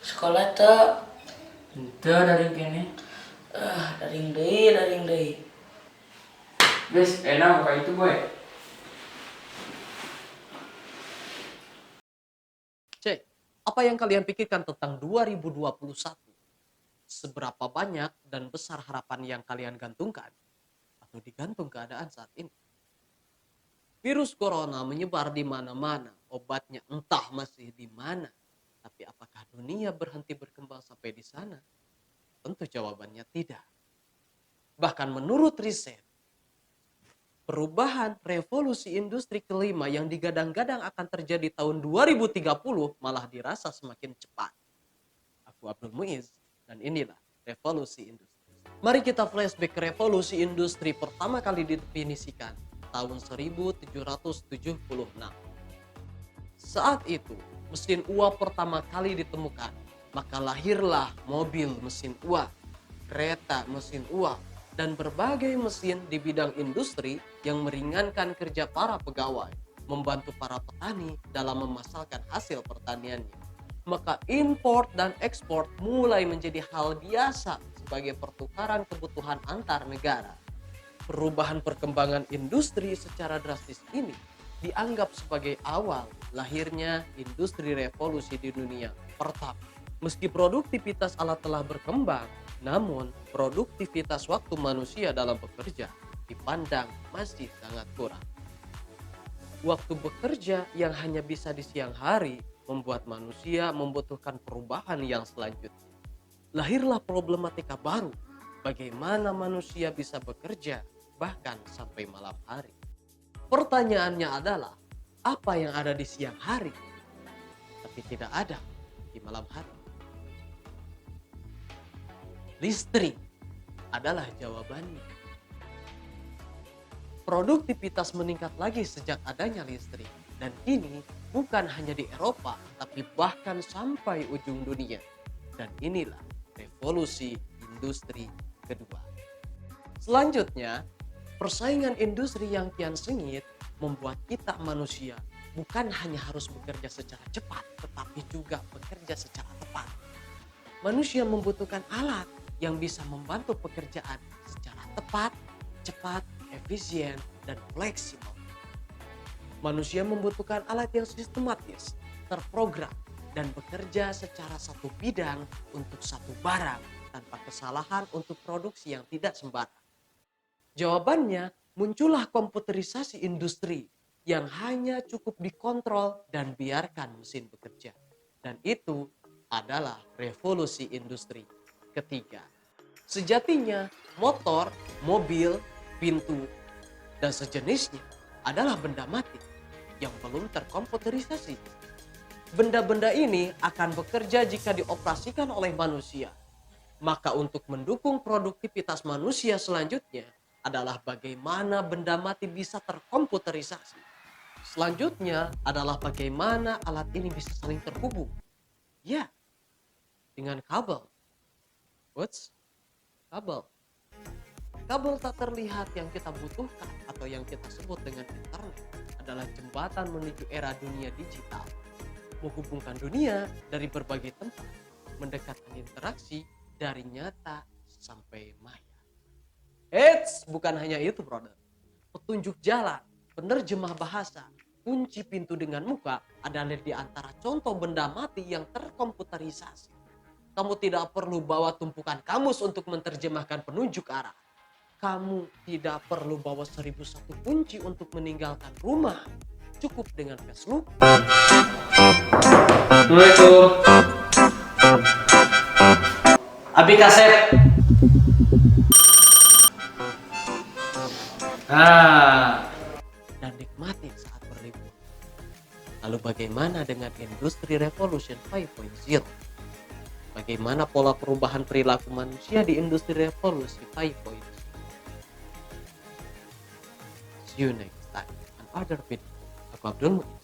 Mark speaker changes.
Speaker 1: Sekolah teh
Speaker 2: Ente dari kene.
Speaker 1: daring deui.
Speaker 2: Guys, enak buka itu boy.
Speaker 3: C. Apa yang kalian pikirkan tentang 2021? Seberapa banyak dan besar harapan yang kalian gantungkan atau digantung keadaan saat ini? Virus corona menyebar di mana-mana, obatnya entah masih di mana. Tapi apakah dunia berhenti berkembang sampai di sana? Tentu jawabannya tidak. Bahkan menurut riset, perubahan revolusi industri kelima yang digadang-gadang akan terjadi tahun 2030 malah dirasa semakin cepat. Aku Abdul Muiz dan inilah revolusi industri. Mari kita flashback ke revolusi industri pertama kali didefinisikan tahun 1776. Saat itu, mesin uap pertama kali ditemukan, maka lahirlah mobil mesin uap, kereta mesin uap, dan berbagai mesin di bidang industri yang meringankan kerja para pegawai, membantu para petani dalam memasarkan hasil pertaniannya. Maka import dan ekspor mulai menjadi hal biasa sebagai pertukaran kebutuhan antar negara. Perubahan perkembangan industri secara drastis ini dianggap sebagai awal lahirnya industri revolusi di dunia pertama. Meski produktivitas alat telah berkembang, namun produktivitas waktu manusia dalam bekerja dipandang masih sangat kurang. Waktu bekerja yang hanya bisa di siang hari membuat manusia membutuhkan perubahan yang selanjutnya. Lahirlah problematika baru, bagaimana manusia bisa bekerja bahkan sampai malam hari. Pertanyaannya adalah, apa yang ada di siang hari tapi tidak ada di malam hari? Listrik adalah jawabannya. Produktivitas meningkat lagi sejak adanya listrik, dan kini bukan hanya di Eropa tapi bahkan sampai ujung dunia. Dan inilah revolusi industri kedua. Selanjutnya, persaingan industri yang kian sengit membuat kita manusia bukan hanya harus bekerja secara cepat, tetapi juga bekerja secara tepat. Manusia membutuhkan alat yang bisa membantu pekerjaan secara tepat, cepat, efisien, dan fleksibel. Manusia membutuhkan alat yang sistematis, terprogram, dan bekerja secara satu bidang untuk satu barang tanpa kesalahan untuk produksi yang tidak sembarang. Jawabannya, muncullah komputerisasi industri yang hanya cukup dikontrol dan biarkan mesin bekerja. Dan itu adalah revolusi industri ketiga. Sejatinya, motor, mobil, pintu, dan sejenisnya adalah benda mati yang belum terkomputerisasi. Benda-benda ini akan bekerja jika dioperasikan oleh manusia. Maka untuk mendukung produktivitas manusia selanjutnya adalah bagaimana benda mati bisa terkomputerisasi. Selanjutnya adalah bagaimana alat ini bisa saling terhubung. Ya, dengan kabel. What's kabel? Kabel tak terlihat yang kita butuhkan atau yang kita sebut dengan internet adalah jembatan menuju era dunia digital. Menghubungkan dunia dari berbagai tempat, mendekatkan interaksi dari nyata sampai maya. Eits, bukan hanya itu brother. Petunjuk jalan, penerjemah bahasa, kunci pintu dengan muka adalah di antara contoh benda mati yang terkomputerisasi. Kamu tidak perlu bawa tumpukan kamus untuk menerjemahkan penunjuk arah. Kamu tidak perlu bawa 1001 kunci untuk meninggalkan rumah. Cukup dengan Facebook.
Speaker 2: Assalamualaikum. Abi kaset.
Speaker 3: Dan nikmati saat berlibur. Lalu bagaimana dengan Industri Revolution 5.0? Bagaimana pola perubahan perilaku manusia di Industri Revolusi 5.0? See you next time. Another video. Aku Abdul Muiz.